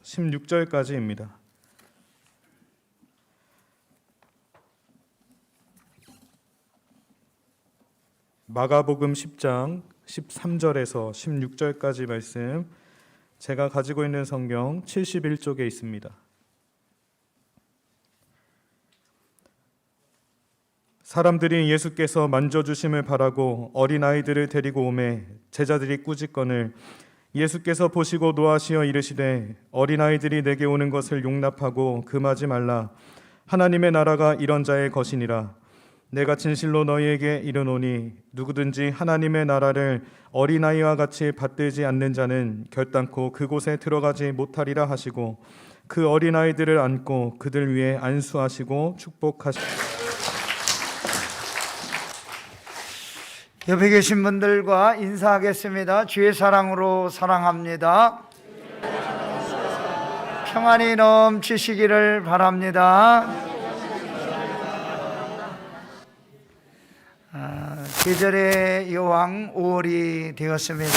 (16절까지입니다) 마가복음 10장 13절에서 16절까지 말씀, 제가 가지고 있는 성경 71쪽에 있습니다. 사람들이 예수께서 만져주심을 바라고 어린아이들을 데리고 오매 제자들이 꾸짖거늘 예수께서 보시고 노하시어 이르시되 어린아이들이 내게 오는 것을 용납하고 금하지 말라. 하나님의 나라가 이런 자의 것이니라. 내가 진실로 너희에게 이르노니 누구든지 하나님의 나라를 어린아이와 같이 받들지 않는 자는 결단코 그곳에 들어가지 못하리라 하시고 그 어린아이들을 안고 그들 위에 안수하시고 축복하시고. 옆에 계신 분들과 인사하겠습니다. 주의 사랑으로 사랑합니다. 평안이 넘치시기를 바랍니다. 계절의 여왕 5월이 되었습니다.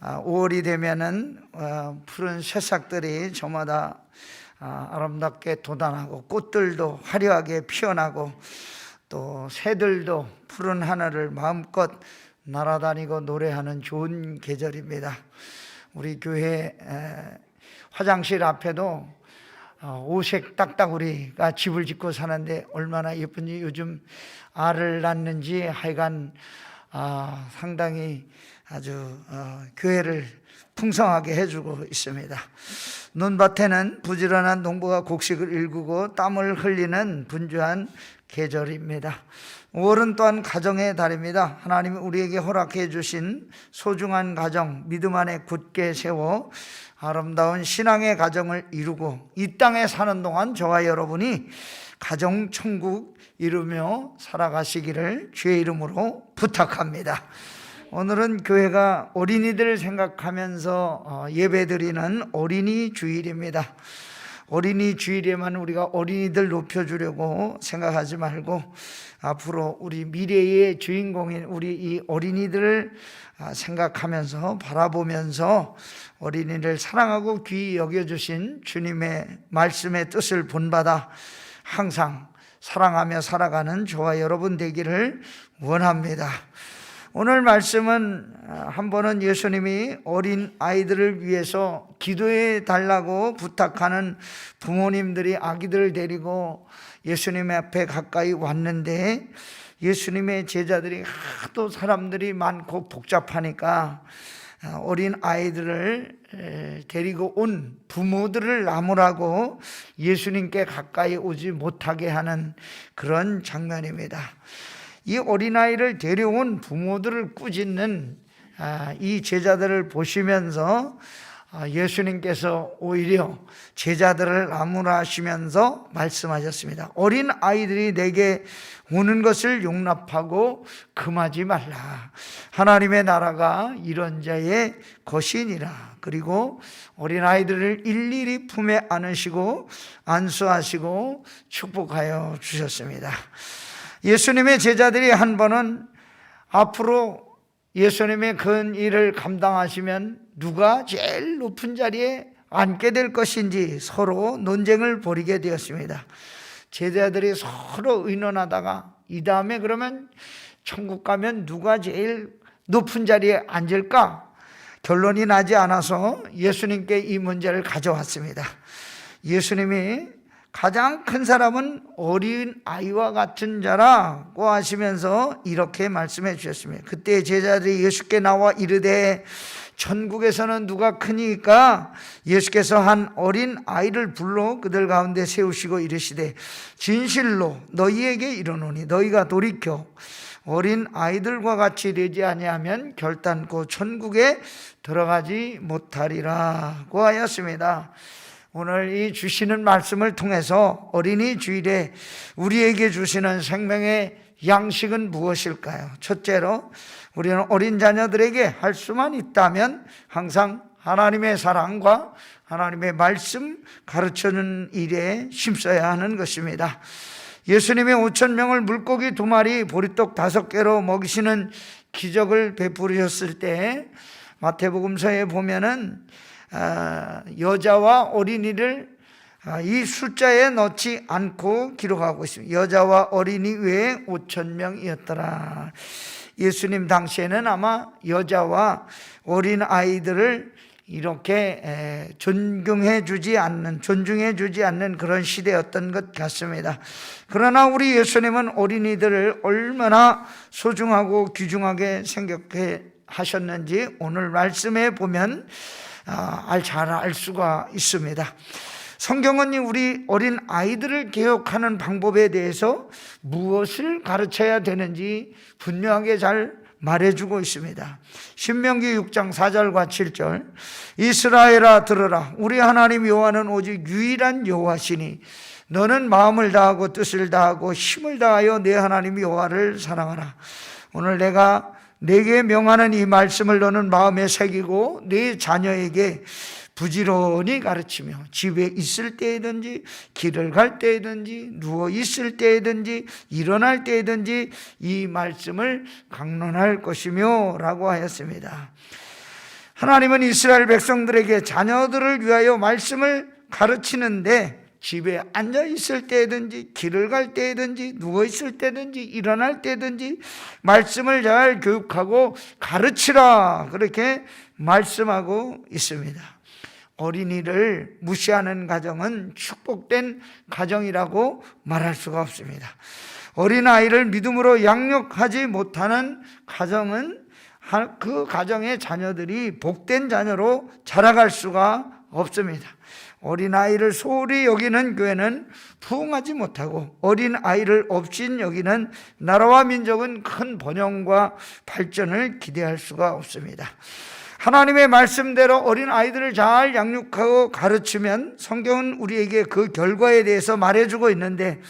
5월이 되면은 푸른 새싹들이 저마다 아름답게 돋아나고 꽃들도 화려하게 피어나고 또 새들도 푸른 하늘을 마음껏 날아다니고 노래하는 좋은 계절입니다. 우리 교회 화장실 앞에도 오색 딱따구리가 집을 짓고 사는데 얼마나 예쁜지, 요즘 알을 낳는지 하여간 상당히 아주 교회를 풍성하게 해주고 있습니다. 논밭에는 부지런한 농부가 곡식을 일구고 땀을 흘리는 분주한 계절입니다. 5월은 또한 가정의 달입니다. 하나님이 우리에게 허락해 주신 소중한 가정, 믿음 안에 굳게 세워 아름다운 신앙의 가정을 이루고 이 땅에 사는 동안 저와 여러분이 가정 천국 이루며 살아가시기를 주의 이름으로 부탁합니다. 오늘은 교회가 어린이들을 생각하면서 예배드리는 어린이 주일입니다. 어린이 주일에만 우리가 어린이들 높여주려고 생각하지 말고 앞으로 우리 미래의 주인공인 우리 이 어린이들을 생각하면서 바라보면서 어린이를 사랑하고 귀히 여겨주신 주님의 말씀의 뜻을 본받아 항상 사랑하며 살아가는 저와 여러분 되기를 원합니다. 오늘 말씀은 한 번은 예수님이 어린 아이들을 위해서 기도해 달라고 부탁하는 부모님들이 아기들을 데리고 예수님 앞에 가까이 왔는데 예수님의 제자들이 하도 사람들이 많고 복잡하니까 어린 아이들을 데리고 온 부모들을 나무라고 예수님께 가까이 오지 못하게 하는 그런 장면입니다. 이 어린아이를 데려온 부모들을 꾸짖는 이 제자들을 보시면서 예수님께서 오히려 제자들을 나무라시면서 말씀하셨습니다. 어린 아이들이 내게 오는 것을 용납하고 금하지 말라. 하나님의 나라가 이런 자의 것이니라. 그리고 어린 아이들을 일일이 품에 안으시고 안수하시고 축복하여 주셨습니다. 예수님의 제자들이 한 번은 앞으로 예수님의 큰 일을 감당하시면 누가 제일 높은 자리에 앉게 될 것인지 서로 논쟁을 벌이게 되었습니다. 제자들이 서로 의논하다가 이 다음에 그러면 천국 가면 누가 제일 높은 자리에 앉을까? 결론이 나지 않아서 예수님께 이 문제를 가져왔습니다. 예수님이 가장 큰 사람은 어린 아이와 같은 자라고 하시면서 이렇게 말씀해 주셨습니다. 그때 제자들이 예수께 나와 이르되 천국에서는 누가 크니까? 예수께서 한 어린 아이를 불러 그들 가운데 세우시고 이르시되 진실로 너희에게 이르노니 너희가 돌이켜 어린 아이들과 같이 되지 아니하면 결단코 천국에 들어가지 못하리라고 하였습니다. 오늘 이 주시는 말씀을 통해서 어린이 주일에 우리에게 주시는 생명의 양식은 무엇일까요? 첫째로 우리는 어린 자녀들에게 할 수만 있다면 항상 하나님의 사랑과 하나님의 말씀 가르쳐주는 일에 힘써야 하는 것입니다. 예수님이 5,000명을 물고기 2마리 보리떡 5개로 먹이시는 기적을 베푸셨을 때 마태복음서에 보면은 여자와 어린이를 이 숫자에 넣지 않고 기록하고 있습니다. 여자와 어린이 외에 5,000명이었더라. 예수님 당시에는 아마 여자와 어린 아이들을 이렇게 존중해 주지 않는 그런 시대였던 것 같습니다. 그러나 우리 예수님은 어린이들을 얼마나 소중하고 귀중하게 생각해 하셨는지 오늘 말씀에 보면 잘 알 수가 있습니다. 성경은 우리 어린 아이들을 개혁하는 방법에 대해서 무엇을 가르쳐야 되는지 분명하게 잘 말해주고 있습니다. 신명기 6장 4절과 7절 이스라엘아 들으라 우리 하나님 여호와는 오직 유일한 여호와시니 너는 마음을 다하고 뜻을 다하고 힘을 다하여 내 하나님 여호와를 사랑하라. 오늘 내가 내게 명하는 이 말씀을 너는 마음에 새기고 네 자녀에게 부지런히 가르치며 집에 있을 때이든지 길을 갈 때이든지 누워 있을 때이든지 일어날 때이든지 이 말씀을 강론할 것이며 라고 하였습니다. 하나님은 이스라엘 백성들에게 자녀들을 위하여 말씀을 가르치는데 집에 앉아 있을 때든지 길을 갈 때든지 누워 있을 때든지 일어날 때든지 말씀을 잘 교육하고 가르치라 그렇게 말씀하고 있습니다. 어린이를 무시하는 가정은 축복된 가정이라고 말할 수가 없습니다. 어린아이를 믿음으로 양육하지 못하는 가정은 그 가정의 자녀들이 복된 자녀로 자라갈 수가 없습니다. 어린아이를 소홀히 여기는 교회는 부흥하지 못하고 어린아이를 업신 여기는 나라와 민족은 큰 번영과 발전을 기대할 수가 없습니다. 하나님의 말씀대로 어린 아이들을 잘 양육하고 가르치면 성경은 우리에게 그 결과에 대해서 말해주고 있는데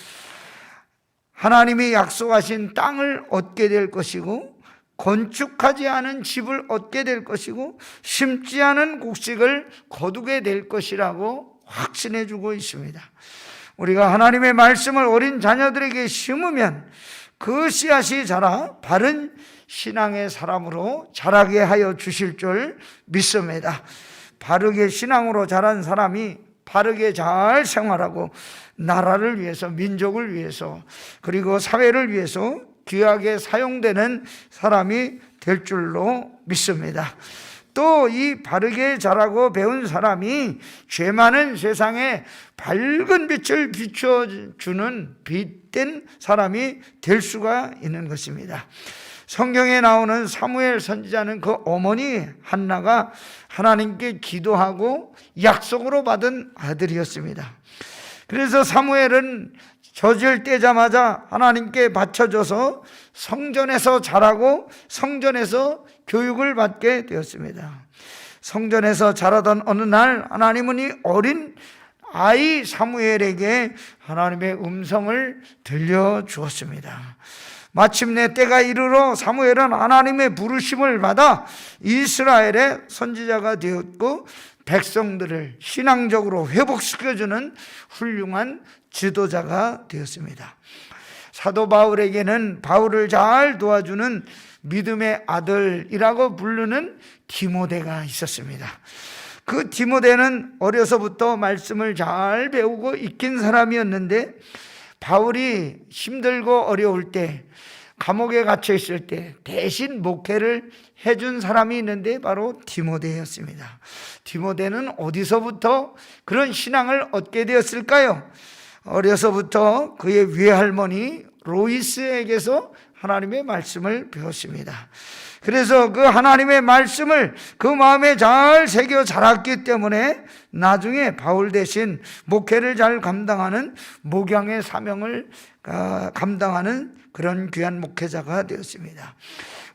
하나님이 약속하신 땅을 얻게 될 것이고 건축하지 않은 집을 얻게 될 것이고 심지 않은 곡식을 거두게 될 것이라고 확신해 주고 있습니다. 우리가 하나님의 말씀을 어린 자녀들에게 심으면 그 씨앗이 자라 바른 신앙의 사람으로 자라게 하여 주실 줄 믿습니다. 바르게 신앙으로 자란 사람이 바르게 잘 생활하고 나라를 위해서 민족을 위해서 그리고 사회를 위해서 귀하게 사용되는 사람이 될 줄로 믿습니다. 또 이 바르게 자라고 배운 사람이 죄 많은 세상에 밝은 빛을 비춰주는 빛된 사람이 될 수가 있는 것입니다. 성경에 나오는 사무엘 선지자는 그 어머니 한나가 하나님께 기도하고 약속으로 받은 아들이었습니다. 그래서 사무엘은 젖을 떼자마자 하나님께 바쳐줘서 성전에서 자라고 성전에서 교육을 받게 되었습니다. 성전에서 자라던 어느 날 하나님은 이 어린 아이 사무엘에게 하나님의 음성을 들려주었습니다. 마침내 때가 이르러 사무엘은 하나님의 부르심을 받아 이스라엘의 선지자가 되었고 백성들을 신앙적으로 회복시켜주는 훌륭한 지도자가 되었습니다. 사도 바울에게는 바울을 잘 도와주는 믿음의 아들이라고 부르는 디모데가 있었습니다. 그 디모데는 어려서부터 말씀을 잘 배우고 익힌 사람이었는데 바울이 힘들고 어려울 때 감옥에 갇혀 있을 때 대신 목회를 해준 사람이 있는데 바로 디모데였습니다. 디모데는 어디서부터 그런 신앙을 얻게 되었을까요? 어려서부터 그의 외할머니 로이스에게서 하나님의 말씀을 배웠습니다. 그래서 그 하나님의 말씀을 그 마음에 잘 새겨 자랐기 때문에 나중에 바울 대신 목회를 잘 감당하는 목양의 사명을 감당하는 그런 귀한 목회자가 되었습니다.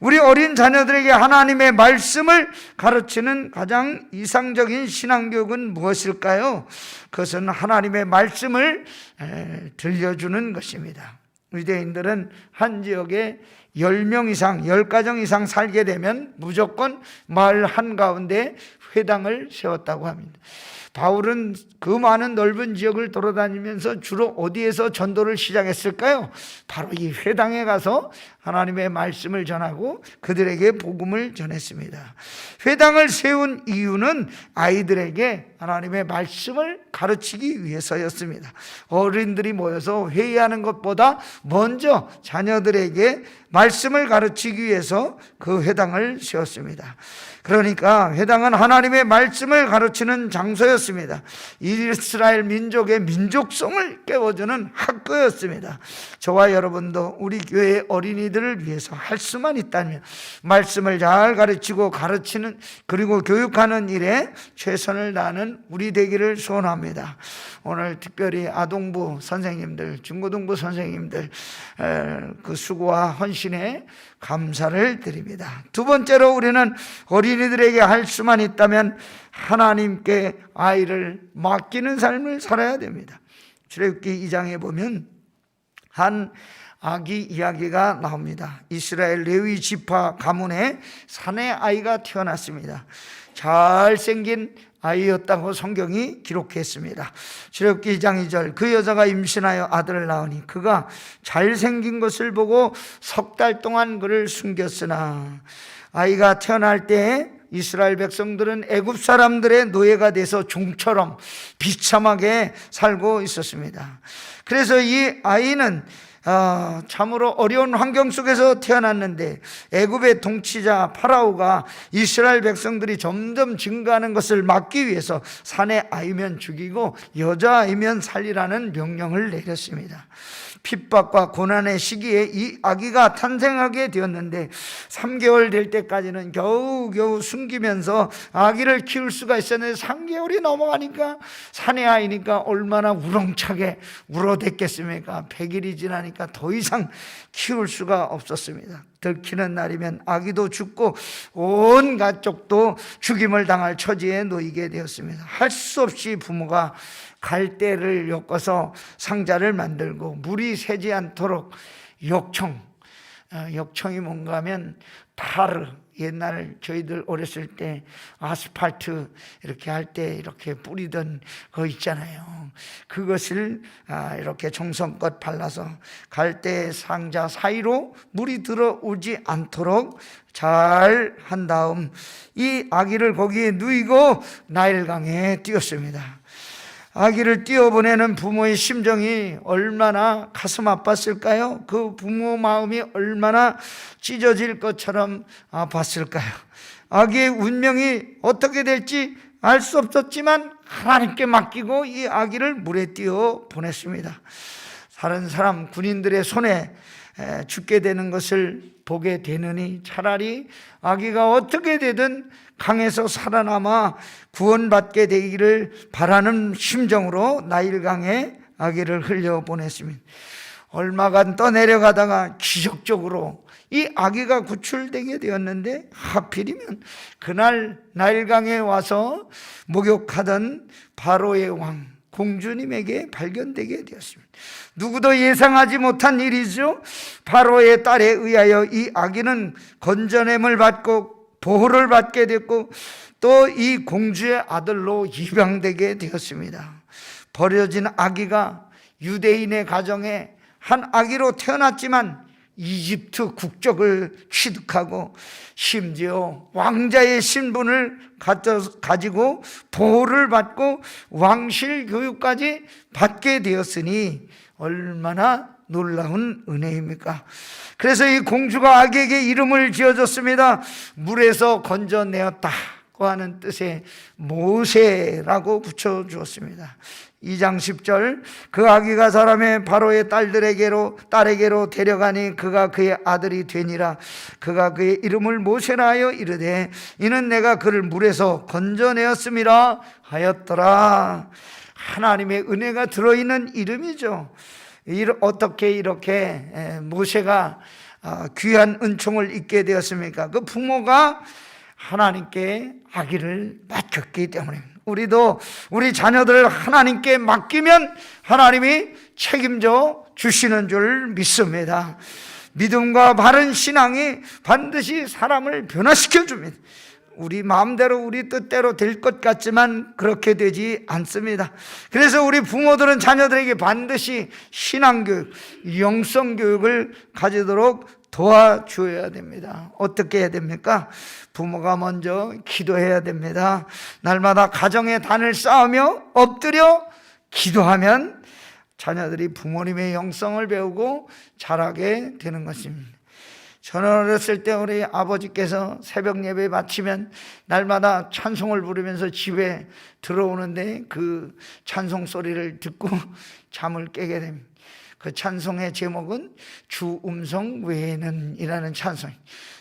우리 어린 자녀들에게 하나님의 말씀을 가르치는 가장 이상적인 신앙교육은 무엇일까요? 그것은 하나님의 말씀을 들려주는 것입니다. 유대인들은 한 지역에 10명 이상, 10가정 이상 살게 되면 무조건 마을 한가운데 회당을 세웠다고 합니다. 바울은 그 많은 넓은 지역을 돌아다니면서 주로 어디에서 전도를 시작했을까요? 바로 이 회당에 가서 하나님의 말씀을 전하고 그들에게 복음을 전했습니다. 회당을 세운 이유는 아이들에게 하나님의 말씀을 가르치기 위해서였습니다. 어른들이 모여서 회의하는 것보다 먼저 자녀들에게 말씀을 가르치기 위해서 그 회당을 세웠습니다. 그러니까 회당은 하나님의 말씀을 가르치는 장소였습니다. 이스라엘 민족의 민족성을 깨워주는 학교였습니다. 저와 여러분도 우리 교회 어린이들을 위해서 할 수만 있다면 말씀을 잘 가르치고 가르치는 그리고 교육하는 일에 최선을 다하는 우리 되기를 소원합니다. 오늘 특별히 아동부 선생님들, 중고등부 선생님들 그 수고와 헌신에 감사를 드립니다. 두 번째로 우리는 어린이들에게 할 수만 있다면 하나님께 아이를 맡기는 삶을 살아야 됩니다. 출애굽기 2장에 보면 한 아기 이야기가 나옵니다. 이스라엘 레위 지파 가문에 사내 아이가 태어났습니다. 잘생긴 아이였다고 성경이 기록했습니다. 출애굽기 2장 2절 그 여자가 임신하여 아들을 낳으니 그가 잘생긴 것을 보고 석 달 동안 그를 숨겼으나 아이가 태어날 때 이스라엘 백성들은 애굽 사람들의 노예가 돼서 종처럼 비참하게 살고 있었습니다. 그래서 이 아이는 참으로 어려운 환경 속에서 태어났는데 애굽의 통치자 파라오가 이스라엘 백성들이 점점 증가하는 것을 막기 위해서 사내 아이면 죽이고 여자아이면 살리라는 명령을 내렸습니다. 핍박과 고난의 시기에 이 아기가 탄생하게 되었는데 3개월 될 때까지는 겨우겨우 숨기면서 아기를 키울 수가 있었는데 3개월이 넘어가니까 사내 아이니까 얼마나 우렁차게 울어댔겠습니까? 100일이 지나니까 더 이상 키울 수가 없었습니다. 들키는 날이면 아기도 죽고 온 가족도 죽임을 당할 처지에 놓이게 되었습니다. 할 수 없이 부모가 갈대를 엮어서 상자를 만들고 물이 새지 않도록 역청이 뭔가 하면 타르, 옛날 저희들 어렸을 때 아스팔트 이렇게 할 때 이렇게 뿌리던 거 있잖아요. 그것을 이렇게 정성껏 발라서 갈대 상자 사이로 물이 들어오지 않도록 잘 한 다음 이 아기를 거기에 누이고 나일강에 띄웠습니다. 아기를 띄워보내는 부모의 심정이 얼마나 가슴 아팠을까요? 그 부모 마음이 얼마나 찢어질 것처럼 아팠을까요? 아기의 운명이 어떻게 될지 알 수 없었지만 하나님께 맡기고 이 아기를 물에 띄워 보냈습니다. 다른 사람 군인들의 손에 죽게 되는 것을 보게 되느니 차라리 아기가 어떻게 되든 강에서 살아남아 구원받게 되기를 바라는 심정으로 나일강에 아기를 흘려보냈습니다. 얼마간 떠내려가다가 기적적으로 이 아기가 구출되게 되었는데 하필이면 그날 나일강에 와서 목욕하던 바로의 왕 공주님에게 발견되게 되었습니다. 누구도 예상하지 못한 일이죠. 바로의 딸에 의하여 이 아기는 건져냄을 받고 보호를 받게 됐고 또 이 공주의 아들로 입양되게 되었습니다. 버려진 아기가 유대인의 가정에 한 아기로 태어났지만 이집트 국적을 취득하고 심지어 왕자의 신분을 가지고 보호를 받고 왕실 교육까지 받게 되었으니 얼마나 놀라운 은혜입니까? 그래서 이 공주가 아기에게 이름을 지어줬습니다. 물에서 건져내었다고 하는 뜻의 모세라고 붙여주었습니다. 2장 10절 그 아기가 자라매 바로의 딸에게로 데려가니 그가 그의 아들이 되니라. 그가 그의 이름을 모세라 하여 이르되 이는 내가 그를 물에서 건져내었음이라 하였더라. 하나님의 은혜가 들어있는 이름이죠. 어떻게 이렇게 모세가 귀한 은총을 입게 되었습니까? 그 부모가 하나님께 아기를 맡겼기 때문입니다. 우리도 우리 자녀들을 하나님께 맡기면 하나님이 책임져 주시는 줄 믿습니다. 믿음과 바른 신앙이 반드시 사람을 변화시켜 줍니다. 우리 마음대로 우리 뜻대로 될 것 같지만 그렇게 되지 않습니다. 그래서 우리 부모들은 자녀들에게 반드시 신앙교육, 영성교육을 가지도록 도와줘야 됩니다. 어떻게 해야 됩니까? 부모가 먼저 기도해야 됩니다. 날마다 가정의 단을 쌓으며 엎드려 기도하면 자녀들이 부모님의 영성을 배우고 자라게 되는 것입니다. 저는 어렸을 때 우리 아버지께서 새벽 예배 마치면 날마다 찬송을 부르면서 집에 들어오는데 그 찬송 소리를 듣고 잠을 깨게 됩니다. 그 찬송의 제목은 주 음성 외에는 이라는 찬송.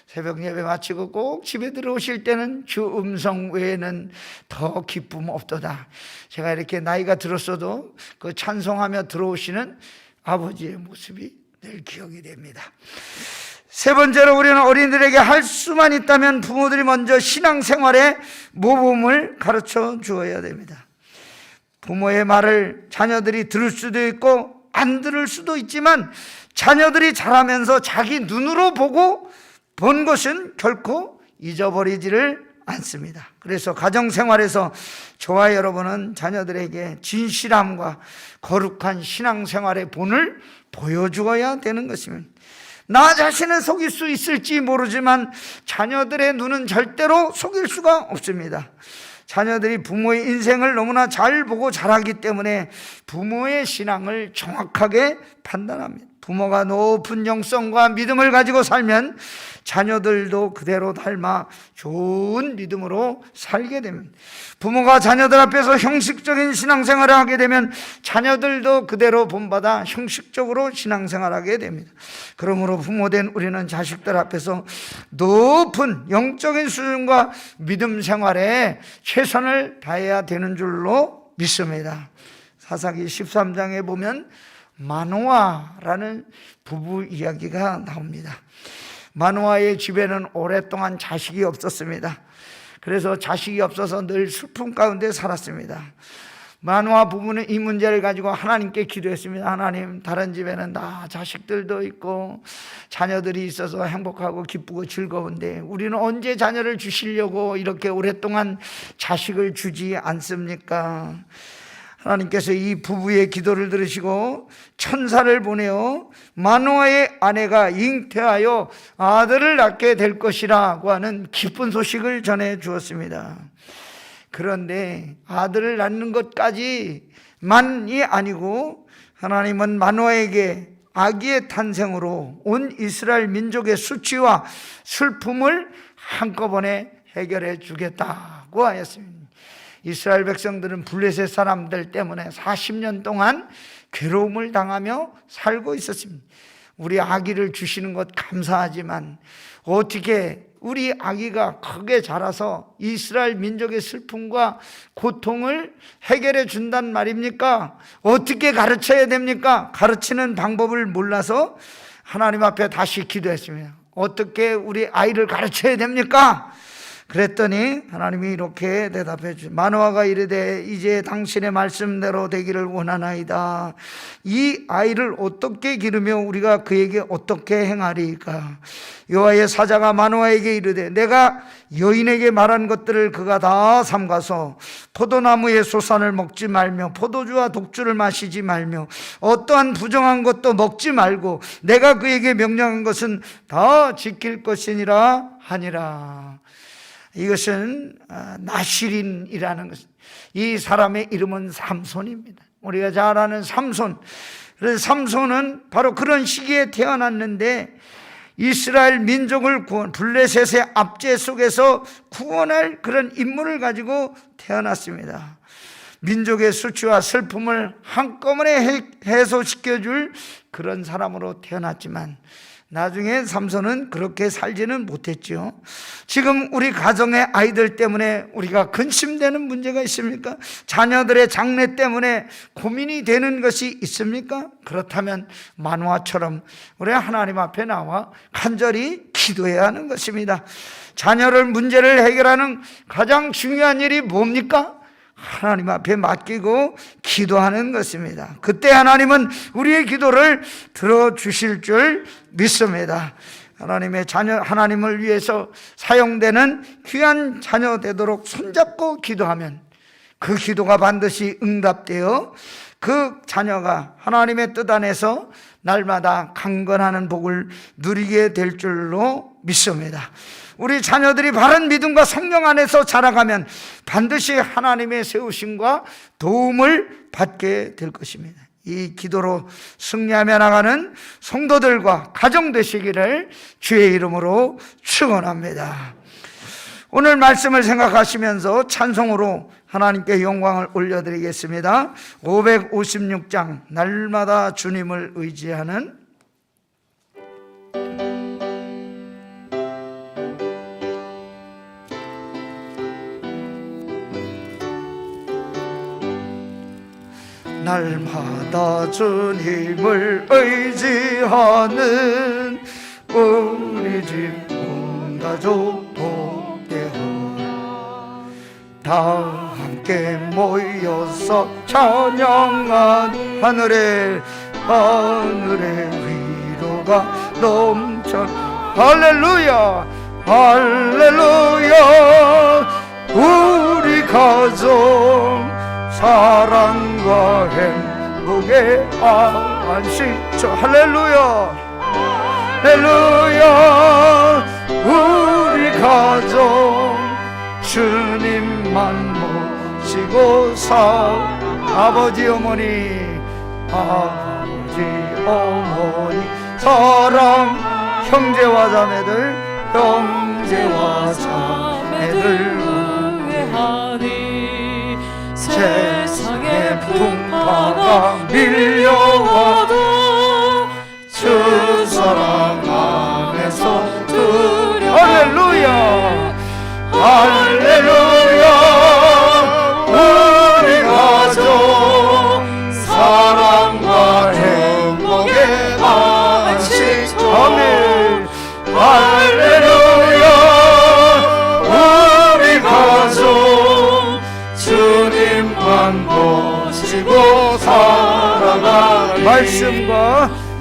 새벽 예배 마치고 꼭 집에 들어오실 때는 주 음성 외에는 더 기쁨 없도다. 제가 이렇게 나이가 들었어도 그 찬송하며 들어오시는 아버지의 모습이 늘 기억이 됩니다. 세 번째로 우리는 어린이들에게 할 수만 있다면 부모들이 먼저 신앙생활의 모범을 가르쳐 주어야 됩니다. 부모의 말을 자녀들이 들을 수도 있고 안 들을 수도 있지만 자녀들이 자라면서 자기 눈으로 보고 본 것은 결코 잊어버리지를 않습니다. 그래서 가정생활에서 저와 여러분은 자녀들에게 진실함과 거룩한 신앙생활의 본을 보여주어야 되는 것입니다. 나 자신은 속일 수 있을지 모르지만 자녀들의 눈은 절대로 속일 수가 없습니다. 자녀들이 부모의 인생을 너무나 잘 보고 자라기 때문에 부모의 신앙을 정확하게 판단합니다. 부모가 높은 영성과 믿음을 가지고 살면 자녀들도 그대로 닮아 좋은 믿음으로 살게 됩니다. 부모가 자녀들 앞에서 형식적인 신앙생활을 하게 되면 자녀들도 그대로 본받아 형식적으로 신앙생활하게 됩니다. 그러므로 부모된 우리는 자식들 앞에서 높은 영적인 수준과 믿음 생활에 최선을 다해야 되는 줄로 믿습니다. 사사기 13장에 보면 마노아라는 부부 이야기가 나옵니다. 마노아의 집에는 오랫동안 자식이 없었습니다. 그래서 자식이 없어서 늘 슬픔 가운데 살았습니다. 마노아 부부는 이 문제를 가지고 하나님께 기도했습니다. 하나님, 다른 집에는 다 자식들도 있고 자녀들이 있어서 행복하고 기쁘고 즐거운데 우리는 언제 자녀를 주시려고 이렇게 오랫동안 자식을 주지 않습니까? 하나님께서 이 부부의 기도를 들으시고 천사를 보내어 마노아의 아내가 잉태하여 아들을 낳게 될 것이라고 하는 기쁜 소식을 전해 주었습니다. 그런데 아들을 낳는 것까지만이 아니고 하나님은 마노아에게 아기의 탄생으로 온 이스라엘 민족의 수치와 슬픔을 한꺼번에 해결해 주겠다고 하였습니다. 이스라엘 백성들은 블레셋 사람들 때문에 40년 동안 괴로움을 당하며 살고 있었습니다. 우리 아기를 주시는 것 감사하지만 어떻게 우리 아기가 크게 자라서 이스라엘 민족의 슬픔과 고통을 해결해 준단 말입니까? 어떻게 가르쳐야 됩니까? 가르치는 방법을 몰라서 하나님 앞에 다시 기도했습니다. 어떻게 우리 아이를 가르쳐야 됩니까? 그랬더니 하나님이 이렇게 대답해 주셨습니다. 마노아가 이르되 이제 당신의 말씀대로 되기를 원하나이다. 이 아이를 어떻게 기르며 우리가 그에게 어떻게 행하리까? 여호와의 사자가 마노아에게 이르되 내가 여인에게 말한 것들을 그가 다 삼가서 포도나무의 소산을 먹지 말며 포도주와 독주를 마시지 말며 어떠한 부정한 것도 먹지 말고 내가 그에게 명령한 것은 다 지킬 것이니라 하니라. 이것은 나실인이라는 것. 이 사람의 이름은 삼손입니다. 우리가 잘 아는 삼손. 그래서 삼손은 바로 그런 시기에 태어났는데 이스라엘 민족을 블레셋의 압제 속에서 구원할 그런 임무를 가지고 태어났습니다. 민족의 수치와 슬픔을 한꺼번에 해소시켜줄 그런 사람으로 태어났지만 나중에 삼손은 그렇게 살지는 못했죠. 지금 우리 가정의 아이들 때문에 우리가 근심되는 문제가 있습니까? 자녀들의 장래 때문에 고민이 되는 것이 있습니까? 그렇다면 만화처럼 우리 하나님 앞에 나와 간절히 기도해야 하는 것입니다. 자녀를 문제를 해결하는 가장 중요한 일이 뭡니까? 하나님 앞에 맡기고 기도하는 것입니다. 그때 하나님은 우리의 기도를 들어주실 줄 믿습니다. 하나님의 자녀, 하나님을 위해서 사용되는 귀한 자녀 되도록 손잡고 기도하면 그 기도가 반드시 응답되어 그 자녀가 하나님의 뜻 안에서 날마다 강건하는 복을 누리게 될 줄로 믿습니다. 우리 자녀들이 바른 믿음과 성령 안에서 자라가면 반드시 하나님의 세우심과 도움을 받게 될 것입니다. 이 기도로 승리하며 나가는 성도들과 가정 되시기를 주의 이름으로 축원합니다. 오늘 말씀을 생각하시면서 찬송으로 하나님께 영광을 올려드리겠습니다. 556장 날마다 주님을 의지하는 날마다 주님을 의지하는 우리 집 온 가족 복되어 다 함께 모여서 찬양한 하늘의 위로가 넘쳐 할렐루야 할렐루야 우리 가족 사랑과 행복의 안식처 할렐루야 할렐루야 우리 가족 주님만 모시고 아버지 어머니 사랑 형제와 자매들 세상의 풍파가 밀려와도 주 사랑 안에서 할렐루야 할렐루야 우리 가족 사랑과 행복의 안식처 아멘 할렐루야 우리 가족 주님만 모시고 살아가리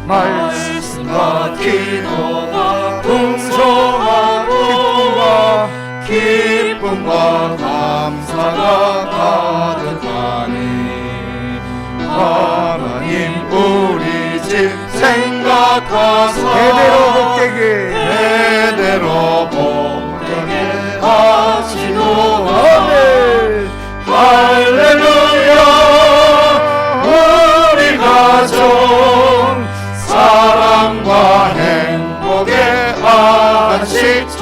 말씀과 기도가 풍성하고 기쁨과 감사가 가득하니 하나님 우리 집 생각하사 대대로 복되게 하시도다 할렐루야 우리 가족 사랑과 행복의 안식처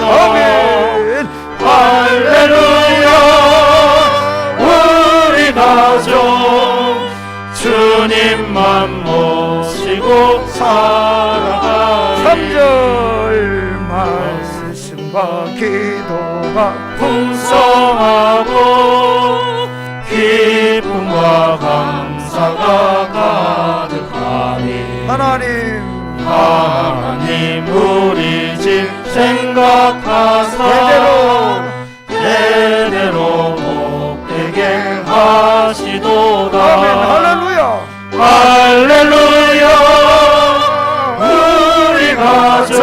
할렐루야 우리 가족 주님만 모시고 살아가리 3절 말씀과 기도가 풍성하고 기쁨과 감사가 가득하니 하나님 우리 집 생각하사 대대로 복되게 하시도다 아멘 할렐루야 할렐루야 우리 가족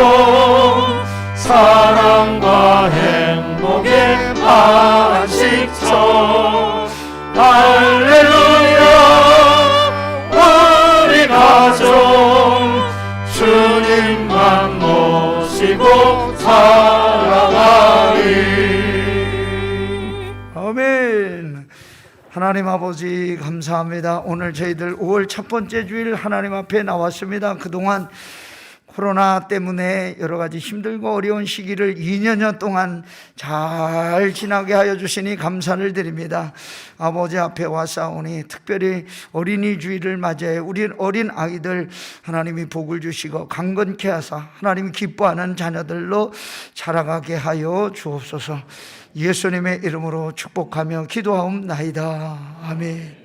사랑과 행복의 안식처 할렐루야 우리 가족 주님만 모시고 살아가리 아멘 하나님 아버지 감사합니다. 오늘 저희들 5월 첫 번째 주일 하나님 앞에 나왔습니다. 그동안 코로나 때문에 여러 가지 힘들고 어려운 시기를 2년여 동안 잘 지나게 하여 주시니 감사를 드립니다. 아버지 앞에 와싸오니 특별히 어린이 주일을 맞이해 우리 어린 아이들 하나님이 복을 주시고 강건케 하사 하나님이 기뻐하는 자녀들로 자라가게 하여 주옵소서. 예수님의 이름으로 축복하며 기도하옵나이다. 아멘.